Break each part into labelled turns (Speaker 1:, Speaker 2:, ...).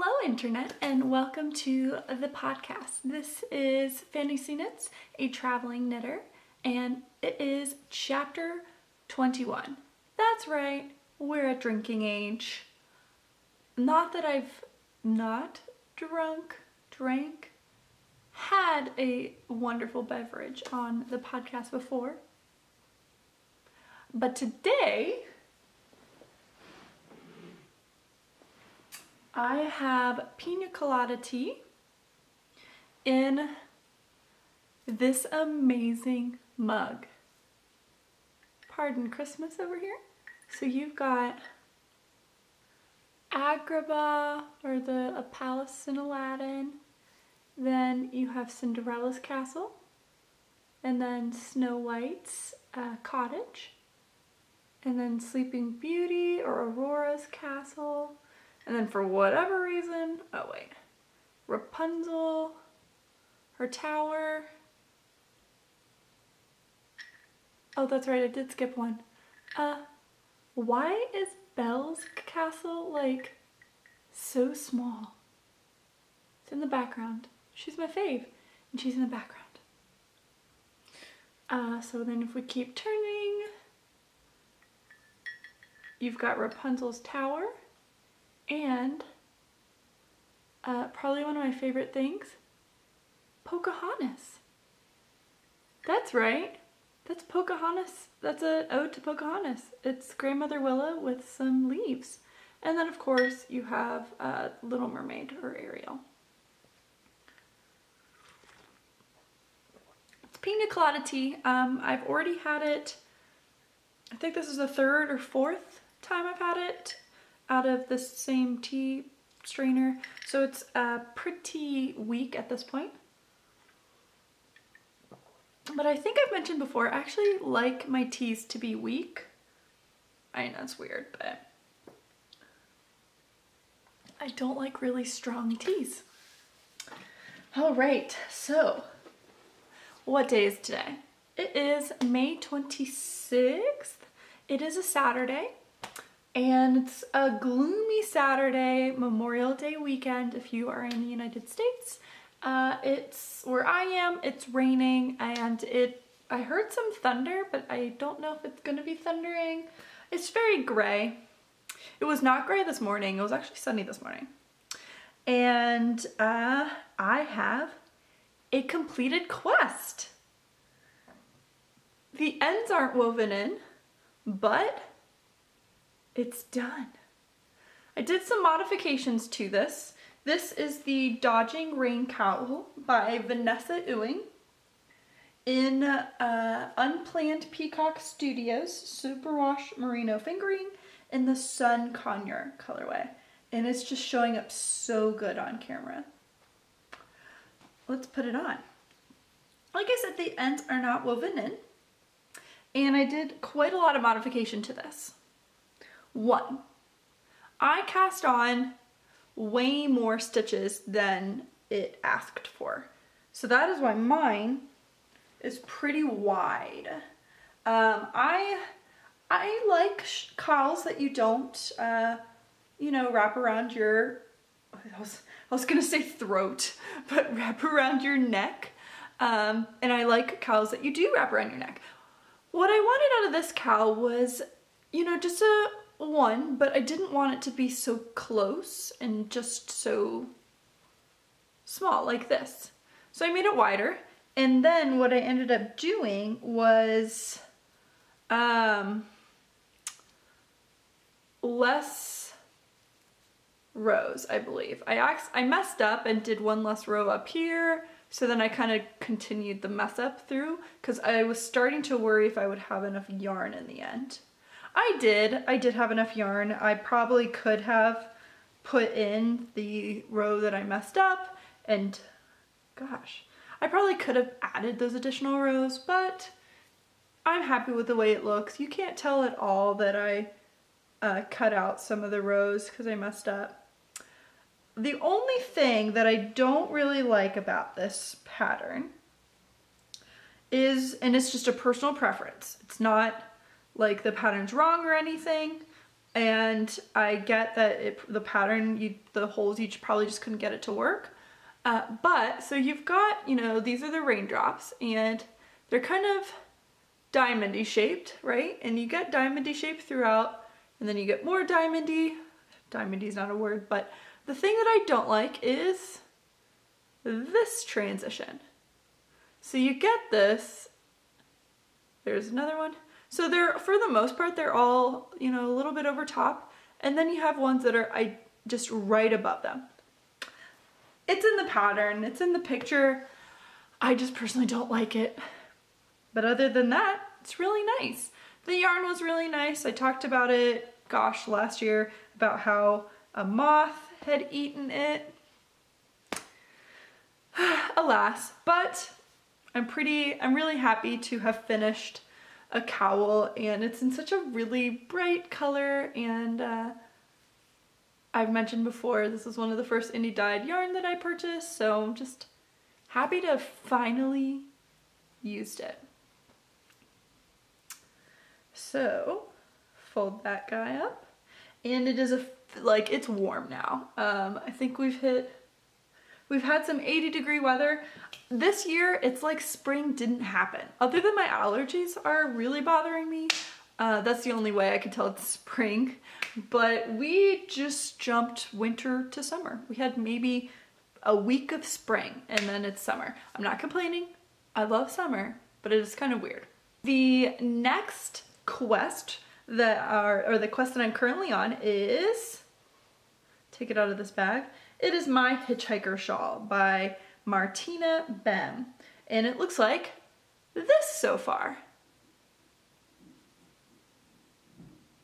Speaker 1: Hello Internet and welcome to the podcast. This is Fantasy Knits, a traveling knitter, and it is chapter 21. That's right, we're at drinking age. Not that I've not drank, had a wonderful beverage on the podcast before, but today I have pina colada tea in this amazing mug. Pardon Christmas over here. So you've got Agrabah, or a palace in Aladdin. Then you have Cinderella's castle. And then Snow White's cottage. And then Sleeping Beauty or Aurora's castle. And then for whatever reason, oh wait, Rapunzel, her tower. Oh, that's right, I did skip one. Why is Belle's castle like so small? It's in the background. She's my fave, and she's in the background. So then if we keep turning, you've got Rapunzel's tower. And probably one of my favorite things, Pocahontas. That's right. That's Pocahontas. That's an ode to Pocahontas. It's Grandmother Willow with some leaves. And then of course you have Little Mermaid or Ariel. It's pina colada tea. I've already had it. I think this is the third or fourth time I've had it out of the same tea strainer. So it's pretty weak at this point. But I think I've mentioned before, I actually like my teas to be weak. I know it's weird, but I don't like really strong teas. All right, so what day is today? It is May 26th. It is a Saturday. And it's a gloomy Saturday, Memorial Day weekend if you are in the United States. It's where I am, it's raining, and I heard some thunder, but I don't know if it's gonna be thundering. It's very gray. It was not gray this morning, it was actually sunny this morning. And I have a completed quest. The ends aren't woven in, but it's done. I did some modifications to this. This is the Dodging Rain Cowl by Vanessa Ewing in Unplanned Peacock Studios Superwash Merino Fingering in the Sun Conure colorway. And it's just showing up so good on camera. Let's put it on. Like I said, the ends are not woven in. And I did quite a lot of modification to this. One, I cast on way more stitches than it asked for. So that is why mine is pretty wide. I like cowls that you don't, you know, wrap around your, I was gonna say throat, but wrap around your neck. And I like cowls that you do wrap around your neck. What I wanted out of this cowl was, you know, just a one, but I didn't want it to be so close and just so small like this. So I made it wider, and then what I ended up doing was less rows, I believe. I messed up and did one less row up here, so then I kind of continued the mess up through because I was starting to worry if I would have enough yarn in the end. I did have enough yarn. I probably could have put in the row that I messed up, and gosh, I probably could have added those additional rows, but I'm happy with the way it looks. You can't tell at all that I cut out some of the rows because I messed up. The only thing that I don't really like about this pattern is, and it's just a personal preference, it's not like the pattern's wrong or anything, and I get that the pattern, the holes, you probably just couldn't get it to work. But so you've got, you know, these are the raindrops, and they're kind of diamondy shaped, right? And you get diamondy shape throughout, and then you get more diamondy. Diamondy is not a word, but the thing that I don't like is this transition. So you get this, there's another one. So they're, for the most part, they're all, you know, a little bit over top, and then you have ones that are just right above them. It's in the pattern, it's in the picture. I just personally don't like it. But other than that, it's really nice. The yarn was really nice. I talked about it, gosh, last year, about how a moth had eaten it. Alas, but I'm really happy to have finished a cowl, and it's in such a really bright color, and I've mentioned before, this is one of the first indie dyed yarn that I purchased, so I'm just happy to have finally used it. So, fold that guy up, and it is like, it's warm now. I think we've had some 80-degree weather. This year, it's like spring didn't happen. Other than my allergies are really bothering me, that's the only way I can tell it's spring. But we just jumped winter to summer. We had maybe a week of spring, and then it's summer. I'm not complaining. I love summer, but it is kind of weird. The next quest the quest that I'm currently on is, take it out of this bag, it is my Hitchhiker shawl by Martina Behm, and it looks like this so far.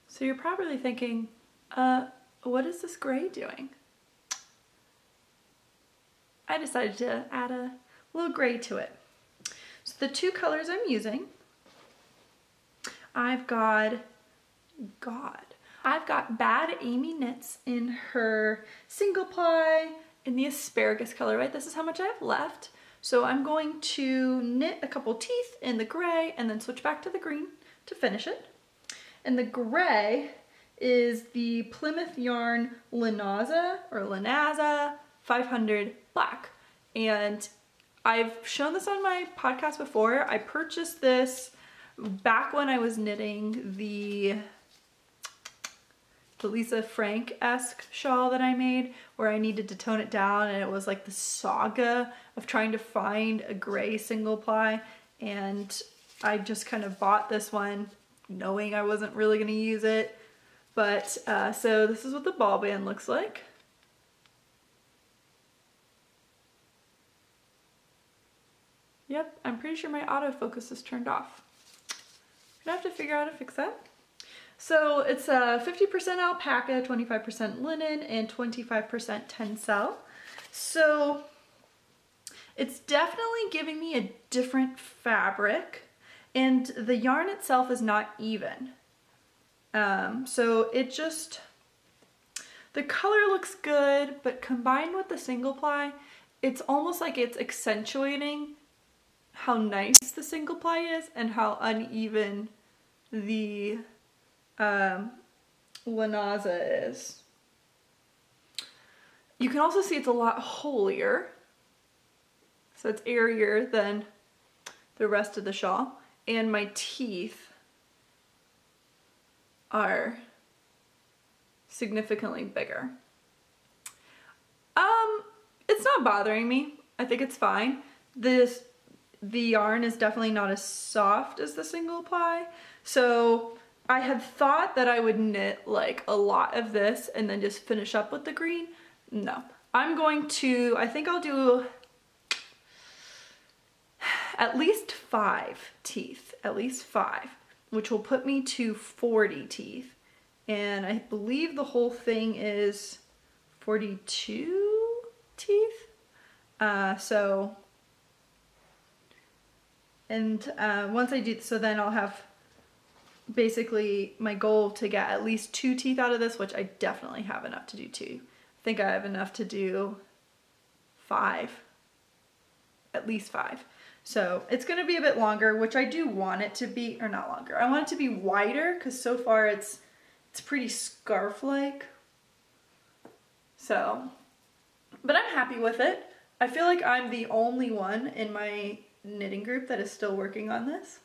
Speaker 1: So you're probably thinking, what is this gray doing? I decided to add a little gray to it. So the two colors I'm using, I've got Bad Amy Knits in her single ply in the Asparagus color, right? This is how much I have left. So I'm going to knit a couple teeth in the gray and then switch back to the green to finish it. And the gray is the Plymouth yarn Linaza 500 black. And I've shown this on my podcast before. I purchased this back when I was knitting the Lisa Frank-esque shawl that I made, where I needed to tone it down, and it was like the saga of trying to find a gray single ply, and I just kind of bought this one knowing I wasn't really going to use it. But so this is what the ball band looks like. Yep, I'm pretty sure my autofocus is turned off. I'm gonna have to figure out how to fix that. So it's 50% alpaca, 25% linen, and 25% tencel. So it's definitely giving me a different fabric, and the yarn itself is not even. So it just, the color looks good, but combined with the single ply, it's almost like it's accentuating how nice the single ply is and how uneven the Linaza is. You can also see it's a lot holier, so it's airier than the rest of the shawl, and my teeth are significantly bigger. It's not bothering me. I think it's fine. The yarn is definitely not as soft as the single ply, so I had thought that I would knit like a lot of this and then just finish up with the green. No, I'm going to, I think I'll do at least 5 teeth, at least 5, which will put me to 40 teeth. And I believe the whole thing is 42 teeth. Once I do, so then I'll have basically my goal to get at least 2 teeth out of this, which I definitely have enough to do 2. I think I have enough to do 5, at least 5. So it's going to be a bit longer, which I do want it to be, or not longer. I want it to be wider because so far it's It's pretty scarf-like. So, but I'm happy with it. I feel like I'm the only one in my knitting group that is still working on this,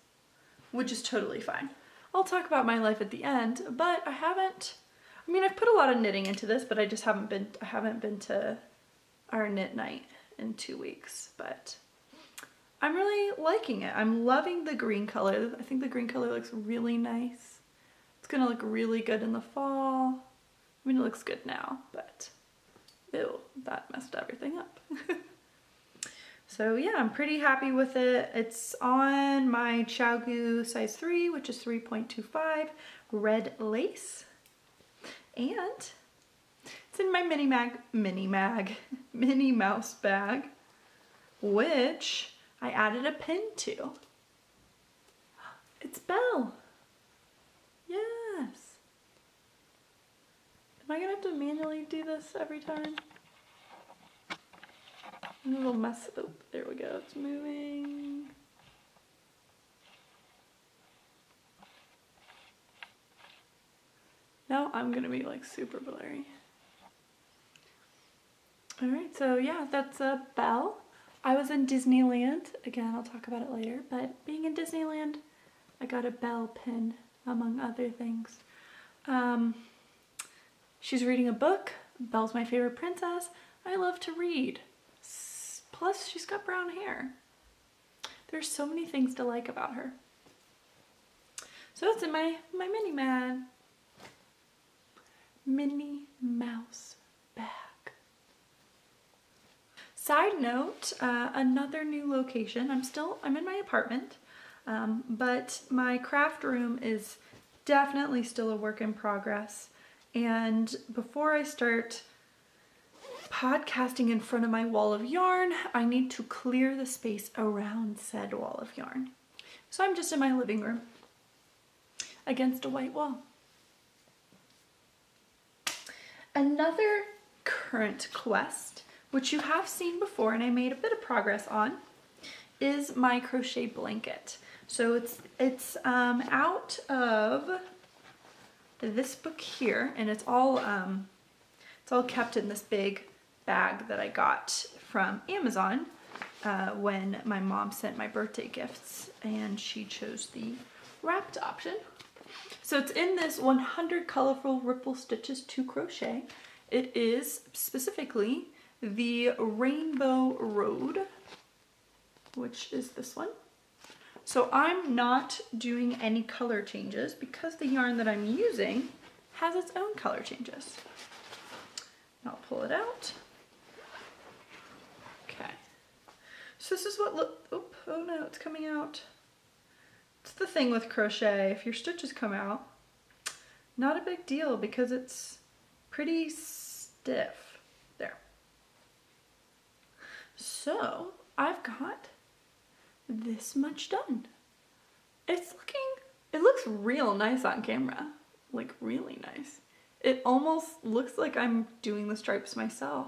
Speaker 1: which is totally fine. I'll talk about my life at the end, but I mean, I've put a lot of knitting into this, but I haven't been to our knit night in 2 weeks, but I'm really liking it. I'm loving the green color. I think the green color looks really nice. It's gonna look really good in the fall. I mean, it looks good now, but ew, that messed everything up. So yeah, I'm pretty happy with it. It's on my Chowgu size 3, which is 3.25 red lace. And it's in my Minnie Mouse bag, which I added a pin to. It's Belle. Yes. Am I gonna have to manually do this every time? A little mess. Oh, there we go. It's moving. Now I'm gonna be like super blurry. All right, so yeah, that's a Belle. I was in Disneyland. Again, I'll talk about it later, but being in Disneyland, I got a Belle pin, among other things. She's reading a book. Belle's my favorite princess. I love to read. Plus, she's got brown hair. There's so many things to like about her. So it's in my Minnie Mouse bag. Side note, another new location. I'm in my apartment, but my craft room is definitely still a work in progress. And before I start podcasting in front of my wall of yarn, I need to clear the space around said wall of yarn. So I'm just in my living room against a white wall. Another current quest, which you have seen before and I made a bit of progress on, is my crochet blanket. So it's out of this book here, and it's all kept in this big bag that I got from Amazon when my mom sent my birthday gifts, and she chose the wrapped option. So it's in this 100 colorful ripple stitches to crochet. It is specifically the Rainbow Road, which is this one. So I'm not doing any color changes because the yarn that I'm using has its own color changes. I'll pull it out. Okay. So this is what oh no, it's coming out. It's the thing with crochet. If your stitches come out, not a big deal because it's pretty stiff. There. So I've got this much done. It looks real nice on camera, like really nice. It almost looks like I'm doing the stripes myself.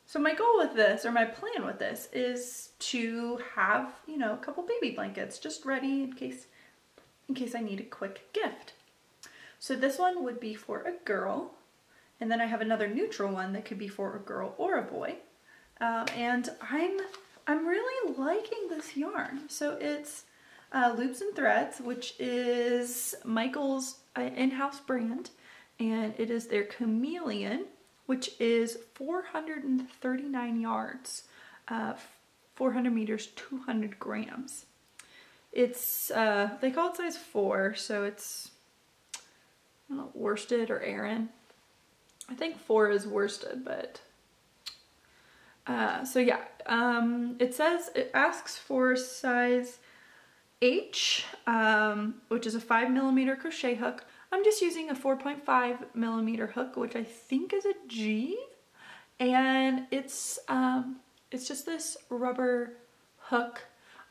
Speaker 1: So my goal with this, or my plan with this, is to have, you know, a couple baby blankets just ready in case I need a quick gift. So this one would be for a girl, and then I have another neutral one that could be for a girl or a boy. And I'm really liking this yarn. So it's Loops+Threads, which is Michael's in-house brand, and it is their Chameleon, which is 439 yards, 400 meters, 200 grams. It's, they call it size 4, so it's, I don't know, worsted or Aran. I think 4 is worsted, but so yeah, it asks for size H, which is a 5mm crochet hook. I'm just using a 4.5mm hook, which I think is a G, and it's just this rubber hook.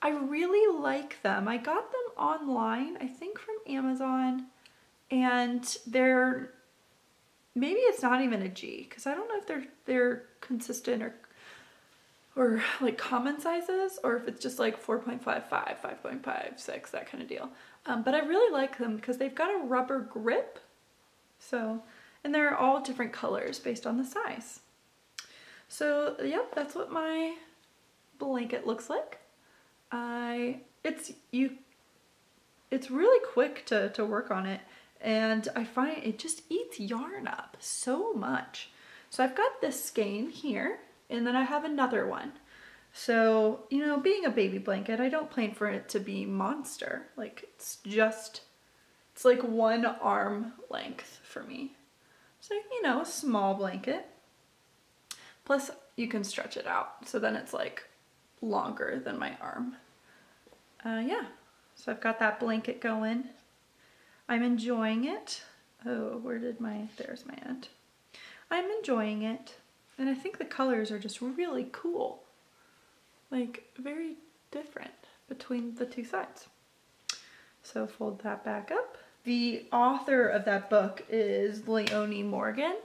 Speaker 1: I really like them. I got them online, I think from Amazon, and maybe it's not even a G, because I don't know if they're consistent or like common sizes, or if it's just like 4.55, 5.56, that kind of deal. But I really like them because they've got a rubber grip. So, and they're all different colors based on the size. So yep, that's what my blanket looks like. It's really quick to work on it, and I find it just eats yarn up so much. So I've got this skein here, and then I have another one. So, you know, being a baby blanket, I don't plan for it to be monster. Like, it's like one arm length for me. So, you know, a small blanket. Plus, you can stretch it out, so then it's like longer than my arm. Yeah, so I've got that blanket going. I'm enjoying it. Oh, there's my end. I'm enjoying it, and I think the colors are just really cool. Like, very different between the two sides. So fold that back up. The author of that book is Leonie Morgan.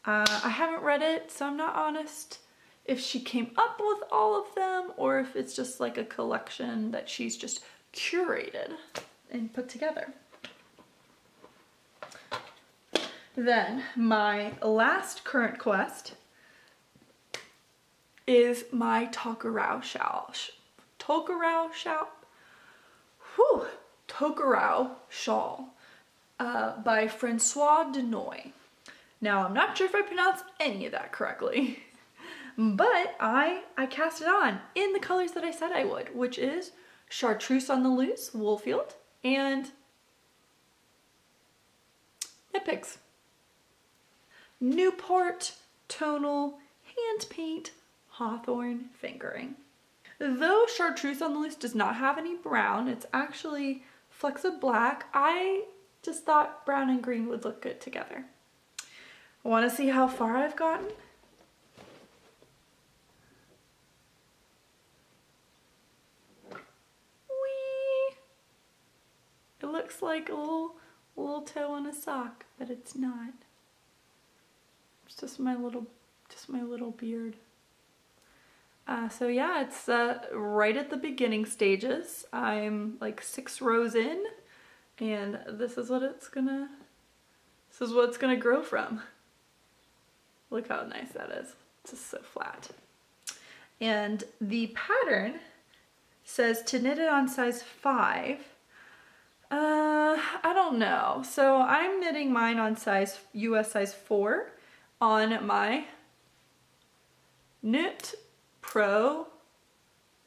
Speaker 1: I haven't read it, so I'm not honest if she came up with all of them or if it's just like a collection that she's just curated and put together. Then my last current quest is my Tokerau shawl. Tokerau shawl by Francoise Danoy. Now, I'm not sure if I pronounced any of that correctly, but I cast it on in the colors that I said I would, which is Chartreuse on the loose, Woolfield, and Nitpicks. Newport, tonal, hand paint, Hawthorne fingering. Though Chartreuse on the loose does not have any brown, it's actually flecks of black. I just thought brown and green would look good together. Want to see how far I've gotten? Whee! It looks like a little toe on a sock, but it's not. It's just my little beard. So yeah, it's right at the beginning stages. I'm like 6 rows in, and this is what it's gonna grow from. Look how nice that is. It's just so flat. And the pattern says to knit it on size 5. I don't know. So I'm knitting mine on US size 4 on my Knit Pro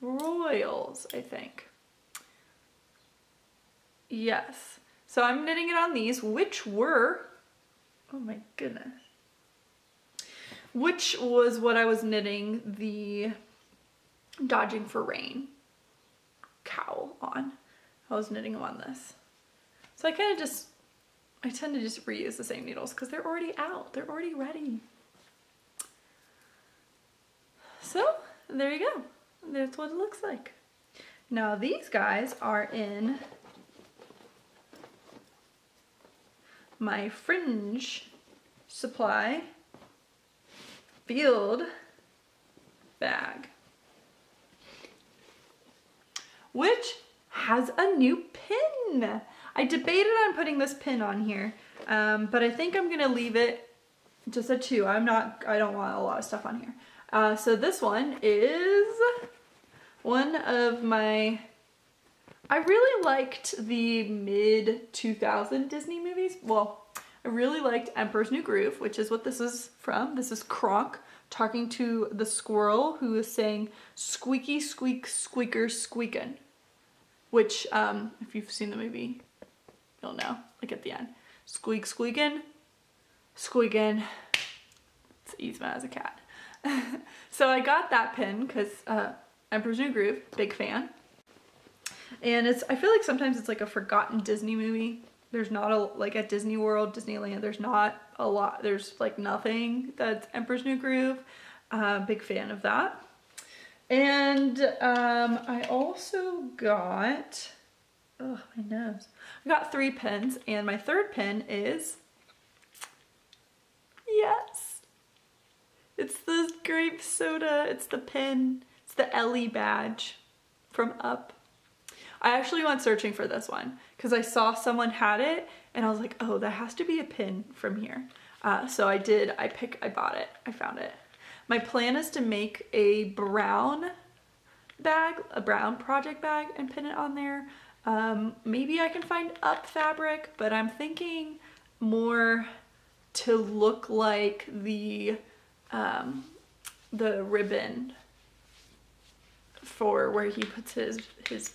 Speaker 1: Royals, I think. Yes. So I'm knitting it on these, which were, oh my goodness, which was what I was knitting the Dodging for Rain cowl on. I was knitting them on this. So I tend to just reuse the same needles because they're already out. They're already ready. So there you go. That's what it looks like. Now these guys are in my fringe supply field bag, which has a new pin. I debated on putting this pin on here, but I think I'm gonna leave it just a 2. I don't want a lot of stuff on here. So this one is one of my, I really liked the mid-2000 Disney movies. Well, I really liked Emperor's New Groove, which is what this is from. This is Kronk talking to the squirrel who is saying, "Squeaky squeak squeaker squeakin'," which, if you've seen the movie, you'll know, like at the end. Squeak squeakin', squeakin'. It's Yzma as a cat. So I got that pin because Emperor's New Groove, big fan. And I feel like sometimes it's like a forgotten Disney movie. There's not like at Disney World, Disneyland, there's not a lot, there's like nothing that's Emperor's New Groove. Big fan of that. And I also got, oh my nose. I got 3 pins, and my 3rd pin is, yes, it's the grape soda. It's the pin It's the Ellie badge from Up. I actually went searching for this one because I saw someone had it and I was like, oh, that has to be a pin from here. So I did, I bought it, I found it. My plan is to make a brown bag, a brown project bag, and pin it on there. Maybe I can find Up fabric, but I'm thinking more to look like the ribbon for where he puts his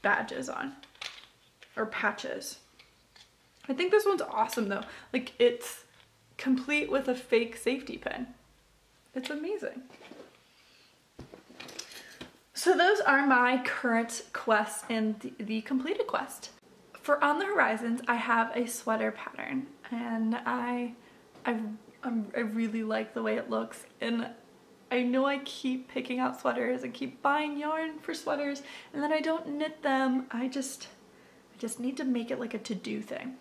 Speaker 1: badges on, or patches. I think this one's awesome though. Like, it's complete with a fake safety pin. It's amazing. So those are my current quests and the completed quest. For On the Horizons, I have a sweater pattern, and I really like the way it looks, and I know I keep picking out sweaters and keep buying yarn for sweaters, and then I don't knit them. I just need to make it like a to-do thing.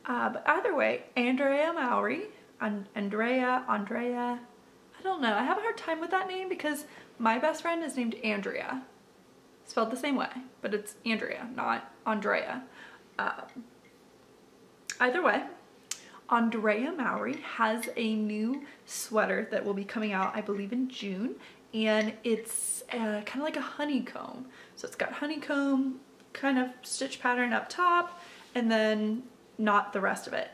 Speaker 1: But either way, Andrea Mowery, Andrea, I don't know. I have a hard time with that name because my best friend is named Andrea. Spelled the same way, but it's Andrea, not Andrea. Either way, Andrea Mowery has a new sweater that will be coming out, I believe, in June, and it's kind of like a honeycomb. So it's got honeycomb kind of stitch pattern up top, and then not the rest of it.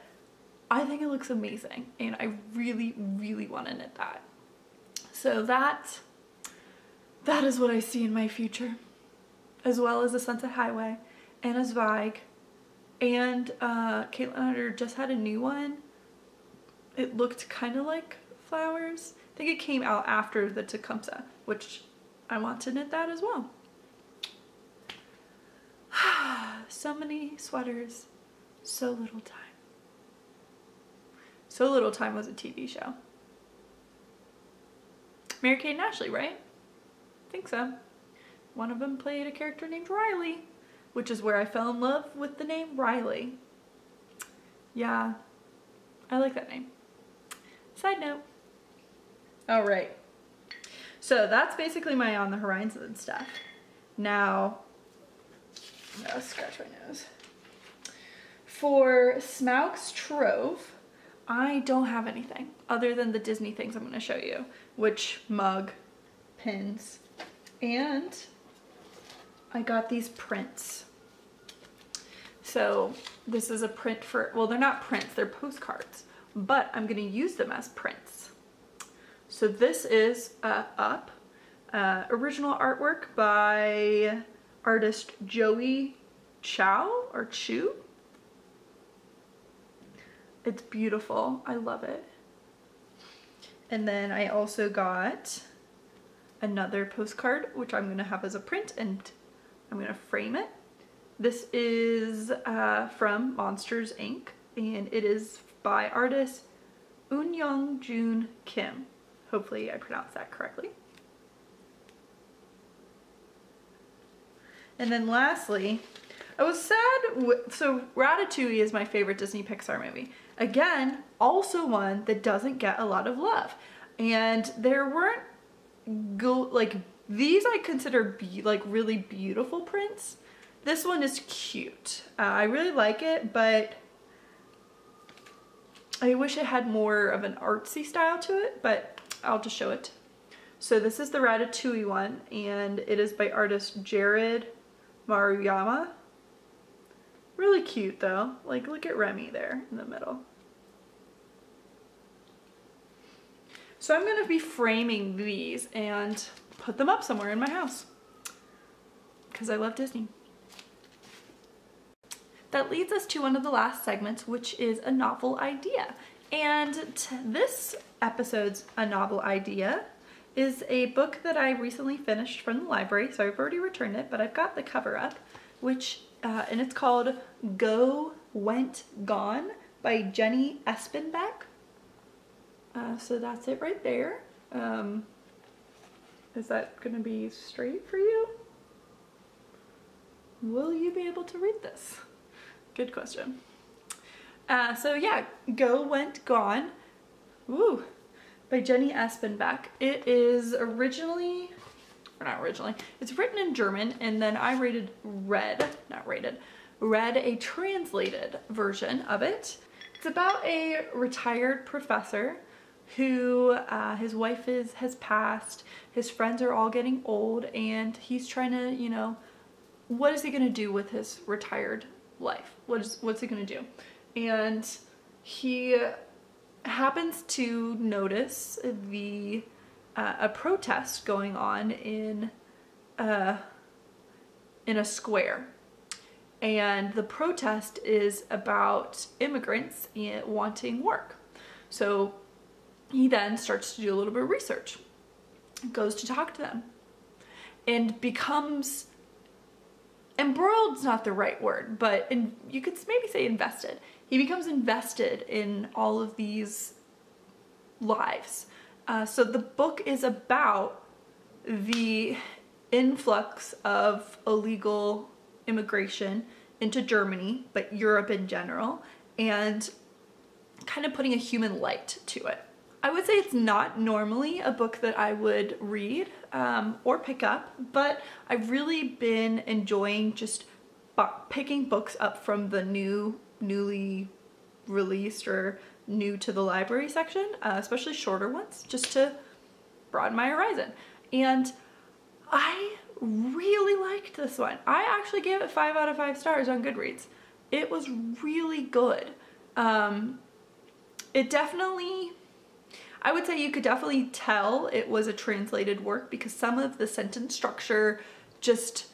Speaker 1: I think it looks amazing, and I really, really want to knit that. So that is what I see in my future, as well as the Sunset Highway and a Zweig. And Caitlin Hunter just had a new one. It looked kind of like flowers. I think it came out after the Tecumseh, which I want to knit that as well. So many sweaters, so little time. So Little Time was a TV show. Mary-Kate and Ashley, right? I think so. One of them played a character named Riley, which is where I fell in love with the name Riley. Yeah, I like that name. Side note. All right. So that's basically my On the Horizon stuff. Now, I'll scratch my nose. For Smaug's Trove, I don't have anything other than the Disney things I'm going to show you, which mug, pins, and I got these prints. So this is a print for, well, they're not prints, they're postcards, but I'm going to use them as prints. So this is Up, original artwork by artist Joey Chow or Chu. It's beautiful. I love it. And then I also got another postcard, which I'm going to have as a print, and I'm going to frame it. This is from Monsters, Inc., and it is by artist Eunyoung Jun Kim. Hopefully I pronounced that correctly. And then lastly, I was sad, so Ratatouille is my favorite Disney Pixar movie. Again, also one that doesn't get a lot of love. And there weren't, like, these I consider like really beautiful prints. This one is cute. I really like it, but I wish it had more of an artsy style to it, but I'll just show it. So this is the Ratatouille one, and it is by artist Jared Maruyama. Really cute though. Like, look at Remy there in the middle. So I'm going to be framing these and put them up somewhere in my house because I love Disney. That leads us to one of the last segments, which is a novel idea. And this episode's A Novel Idea is a book that I recently finished from the library, so I've already returned it, but I've got the cover up, which and it's called Go, Went, Gone by Jenny Espenbeck. So that's it right there. Is that going to be straight for you? Will you be able to read this? Good question. So yeah, Go, Went, Gone, woo, by Jenny Espenbeck. It is originally or not originally, it's written in German, and then I read a translated version of it. It's about a retired professor who his wife has passed, his friends are all getting old, and he's trying to, you know, what is he gonna do with his retired life? What's he gonna do? And he happens to notice a protest going on in a square. And the protest is about immigrants wanting work. So he then starts to do a little bit of research, goes to talk to them, and becomes, embroiled's not the right word, but you could maybe say invested. He becomes invested in all of these lives. So the book is about the influx of illegal immigration into Germany, but Europe in general, and kind of putting a human light to it. I would say it's not normally a book that I would read or pick up, but I've really been enjoying just picking books up from the newly released or new to the library section, especially shorter ones, just to broaden my horizon. And I really liked this one. I actually gave it 5 out of 5 stars on Goodreads. It was really good. It definitely, I would say you could definitely tell it was a translated work because some of the sentence structure just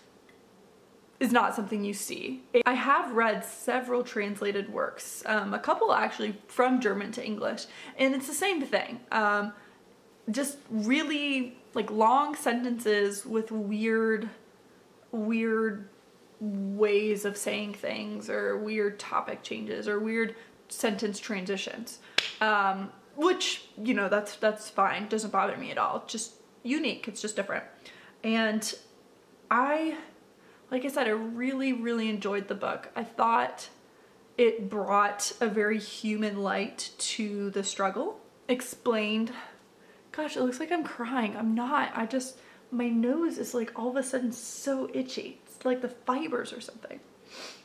Speaker 1: is not something you see. I have read several translated works, a couple actually from German to English, and it's the same thing. Just really like long sentences with weird ways of saying things, or weird topic changes, or weird sentence transitions. Which, you know, that's fine. Doesn't bother me at all. It's just unique. It's just different. And like I said, I really enjoyed the book. I thought it brought a very human light to the struggle. Explained, gosh, it looks like I'm crying. I'm not. My nose is like all of a sudden so itchy. It's like the fibers or something.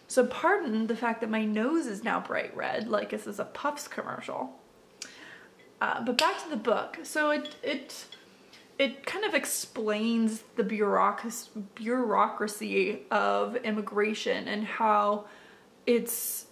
Speaker 1: So pardon the fact that my nose is now bright red, like this is a Puffs commercial. But back to the book. So it kind of explains the bureaucracy of immigration and how it's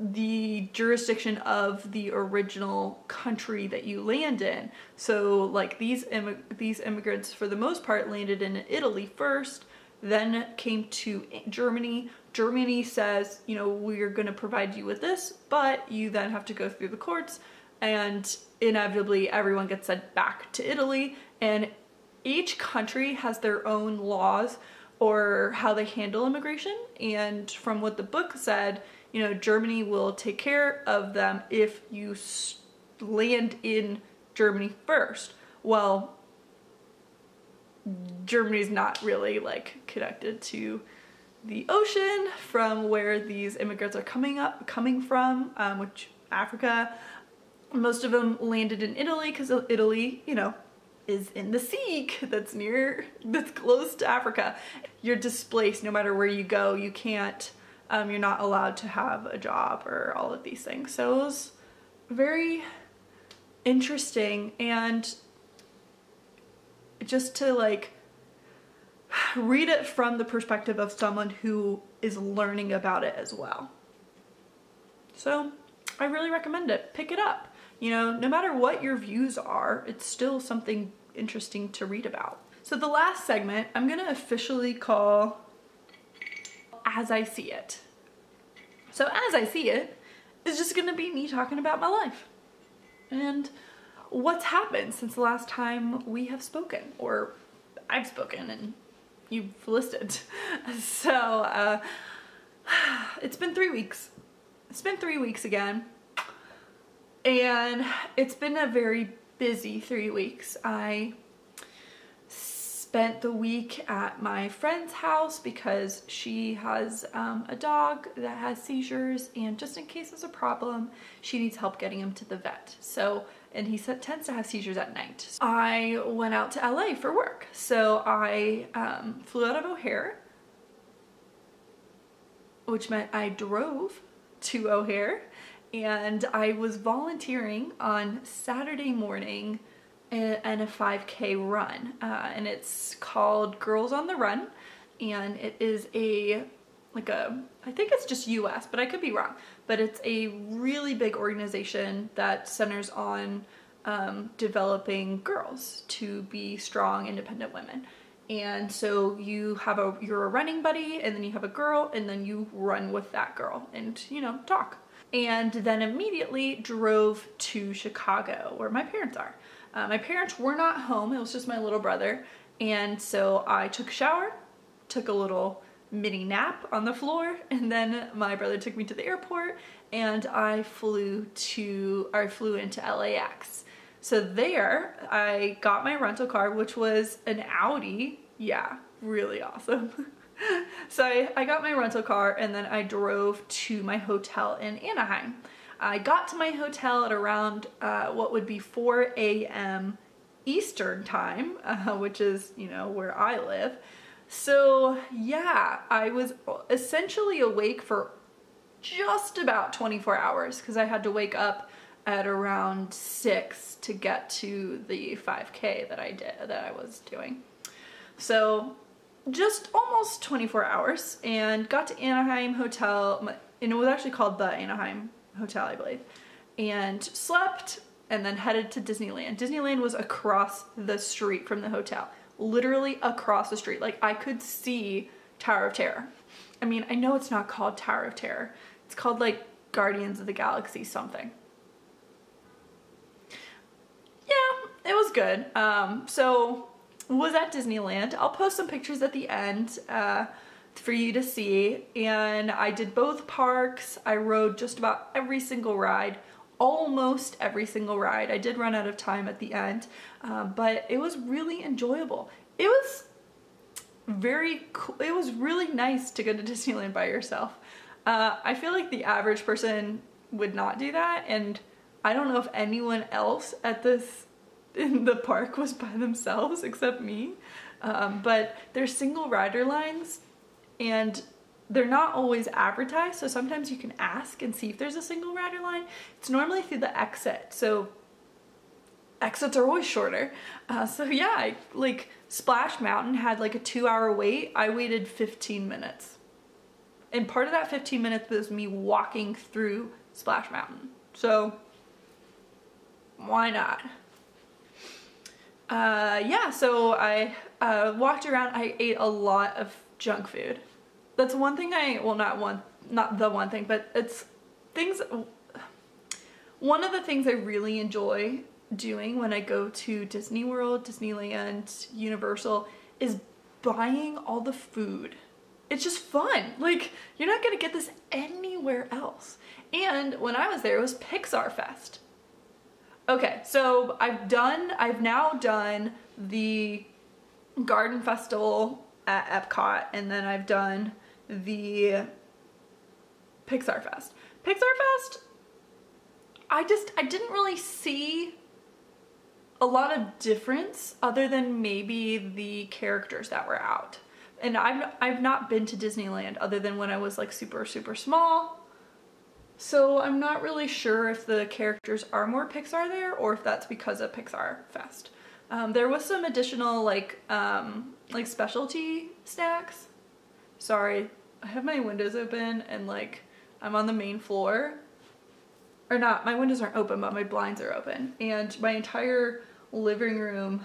Speaker 1: the jurisdiction of the original country that you land in. So like these immigrants for the most part landed in Italy first, then came to Germany. Germany says, you know, we're going to provide you with this, but you then have to go through the courts, and inevitably everyone gets sent back to Italy, and each country has their own laws or how they handle immigration. And from what the book said, you know, Germany will take care of them if you land in Germany first. Well, Germany's not really like connected to the ocean from where these immigrants are coming from, which Africa. Most of them landed in Italy because Italy, you know, is in the sea that's close to Africa. You're displaced no matter where you go. You can't, you're not allowed to have a job or all of these things. So it was very interesting, and just to like read it from the perspective of someone who is learning about it as well. So I really recommend it. Pick it up. You know, no matter what your views are, it's still something interesting to read about. So the last segment I'm gonna officially call As I See It. So As I See It is just gonna be me talking about my life and what's happened since the last time we have spoken, or I've spoken and you've listened. So it's been 3 weeks. It's been 3 weeks again. And it's been a very busy 3 weeks. I spent the week at my friend's house because she has a dog that has seizures, and just in case there's a problem, she needs help getting him to the vet. So, and he tends to have seizures at night. I went out to LA for work. So I flew out of O'Hare, which meant I drove to O'Hare, and I was volunteering on Saturday morning and a 5K run, and it's called Girls on the Run, and it is I think it's just US, but I could be wrong, but it's a really big organization that centers on developing girls to be strong, independent women. And so you're a running buddy, and then you have a girl, and then you run with that girl and, you know, talk. And then immediately drove to Chicago, where my parents are. My parents were not home, it was just my little brother, and so I took a shower, took a little mini nap on the floor, and then my brother took me to the airport, and I flew into LAX. So there, I got my rental car, which was an Audi. Yeah, really awesome. So I got my rental car, and then I drove to my hotel in Anaheim. I got to my hotel at around what would be 4 a.m. Eastern time, which is, you know, where I live. So yeah, I was essentially awake for just about 24 hours because I had to wake up at around 6 to get to the 5K that I was doing. So just almost 24 hours, and got to Anaheim Hotel, and it was actually called the Anaheim Hotel, I believe, and slept, and then headed to Disneyland. Disneyland was across the street from the hotel, literally across the street. Like, I could see Tower of Terror. I mean, I know it's not called Tower of Terror. It's called like Guardians of the Galaxy something. Yeah, it was good. So was at Disneyland. I'll post some pictures at the end for you to see, and I did both parks. I rode just about every single ride, almost every single ride. I did run out of time at the end, but it was really enjoyable. It was very cool. It was really nice to go to Disneyland by yourself. I feel like the average person would not do that, and I don't know if anyone else in the park was by themselves except me, but there's single rider lines, and they're not always advertised, so sometimes you can ask and see if there's a single rider line. It's normally through the exit, so exits are always shorter. So yeah, like Splash Mountain had like a 2-hour wait. I waited 15 minutes. And part of that 15 minutes was me walking through Splash Mountain. So why not? Yeah, so I walked around. I ate a lot of junk food. That's one thing not the one thing, but it's one of the things I really enjoy doing when I go to Disney World, Disneyland, Universal, is buying all the food. It's just fun. Like, you're not gonna get this anywhere else. And when I was there, it was Pixar Fest. Okay, so I've now done the Garden Festival at Epcot, and then I've done the Pixar Fest. Pixar Fest, I didn't really see a lot of difference other than maybe the characters that were out. And I've not been to Disneyland other than when I was like super, super small. So I'm not really sure if the characters are more Pixar there or if that's because of Pixar Fest. There was some additional like specialty snacks. Sorry, I have my windows open and like I'm on the main floor. Or not, my windows aren't open, but my blinds are open. And my entire living room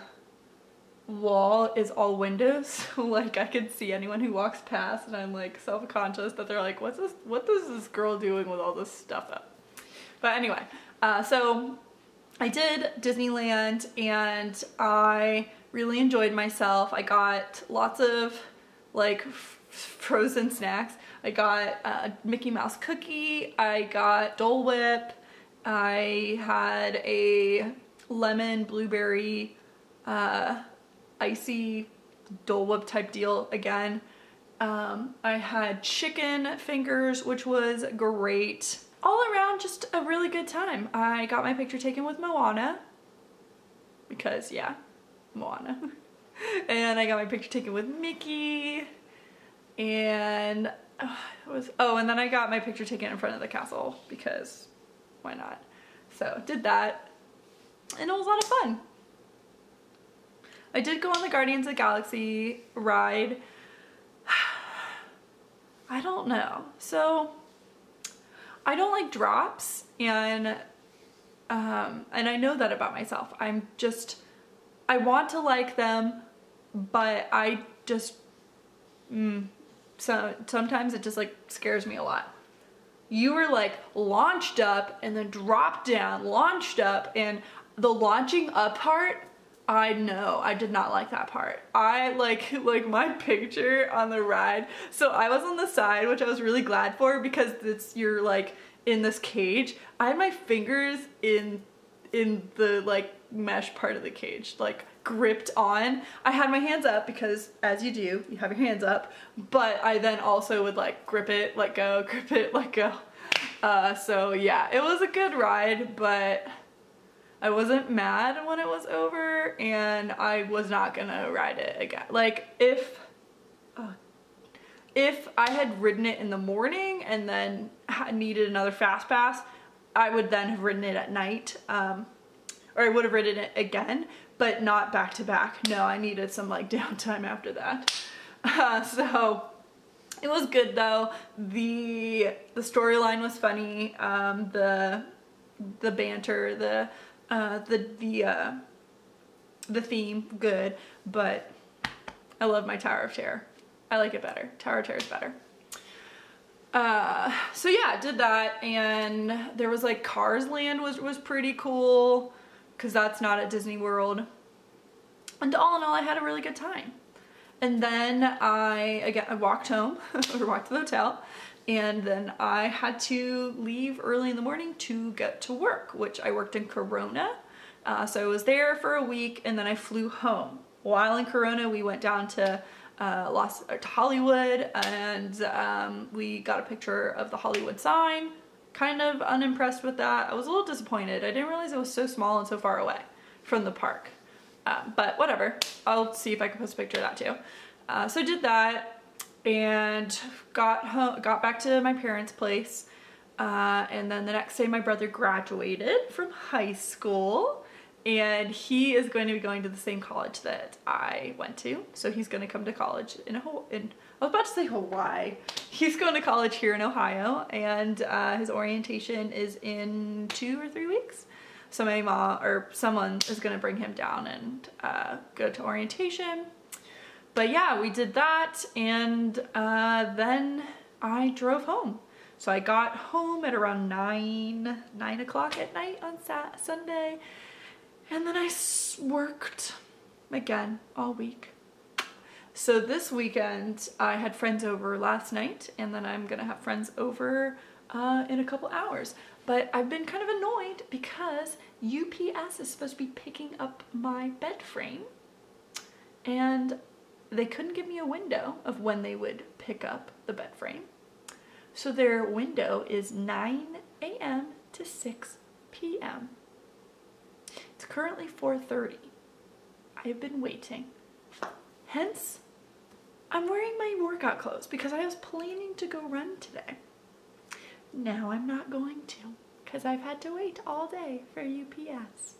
Speaker 1: wall is all windows. So like I could see anyone who walks past, and I'm like self-conscious that they're like, what is this girl doing with all this stuff up? But anyway, so I did Disneyland and I really enjoyed myself. I got lots of like frozen snacks. I got a Mickey Mouse cookie, I got Dole Whip, I had a lemon blueberry icy Dole Whip type deal again. I had chicken fingers, which was great. All around, just a really good time. I got my picture taken with Moana, because yeah, Moana. And I got my picture taken with Mickey, and and then I got my picture taken in front of the castle, because why not? So did that, and it was a lot of fun. I did go on the Guardians of the Galaxy ride. I don't know. So I don't like drops, and I know that about myself. I want to like them, but I just, so sometimes it just like scares me a lot. You were like launched up and then dropped down, launched up, and the launching up part, I know, I did not like that part. I like my picture on the ride. So I was on the side, which I was really glad for, because you're like in this cage. I had my fingers in the like mesh part of the cage, like gripped on. I had my hands up because, as you do, you have your hands up, but I then also would like grip it, let go, grip it, let go. So yeah, it was a good ride, but I wasn't mad when it was over, and I was not gonna ride it again. Like if I had ridden it in the morning and then needed another fast pass, I would then have ridden it at night, or I would have ridden it again, but not back to back. No, I needed some like downtime after that. So it was good though. The storyline was funny. The banter, the theme, good, but I love my Tower of Terror. I like it better. Tower of Terror is better. So yeah, did that, and there was like Cars Land was pretty cool, because that's not at Disney World. And all in all, I had a really good time. And then I walked home, or walked to the hotel, and then I had to leave early in the morning to get to work, which I worked in Corona. So I was there for a week, and then I flew home. While in Corona, we went down to Hollywood, and we got a picture of the Hollywood sign. Kind of unimpressed with that. I was a little disappointed. I didn't realize it was so small and so far away from the park. But whatever. I'll see if I can post a picture of that too. So I did that, and got back to my parents' place. And then the next day my brother graduated from high school, and he is going to be going to the same college that I went to. So he's going to come to college I was about to say Hawaii. He's going to college here in Ohio, and his orientation is in 2 or 3 weeks. So my mom or someone is going to bring him down and go to orientation. But yeah, we did that, and then I drove home. So I got home at around 9 o'clock at night on Sunday, and then I worked again all week. So this weekend I had friends over last night, and then I'm gonna have friends over in a couple hours. But I've been kind of annoyed because UPS is supposed to be picking up my bed frame, and they couldn't give me a window of when they would pick up the bed frame. So their window is 9 a.m. to 6 p.m. It's currently 4:30. I've been waiting. Hence, I'm wearing my workout clothes because I was planning to go run today. Now I'm not going to, because I've had to wait all day for UPS.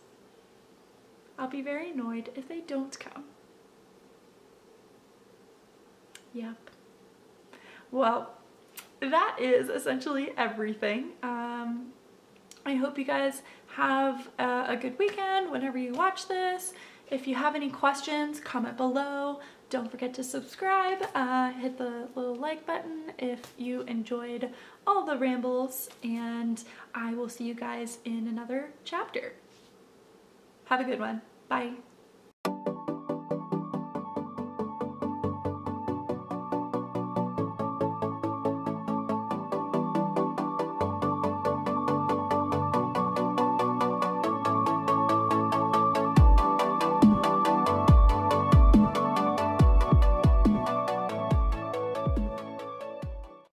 Speaker 1: I'll be very annoyed if they don't come. Yep. Well, that is essentially everything. I hope you guys have a good weekend whenever you watch this. If you have any questions, comment below. Don't forget to subscribe. Hit the little like button if you enjoyed all the rambles, and I will see you guys in another chapter. Have a good one. Bye.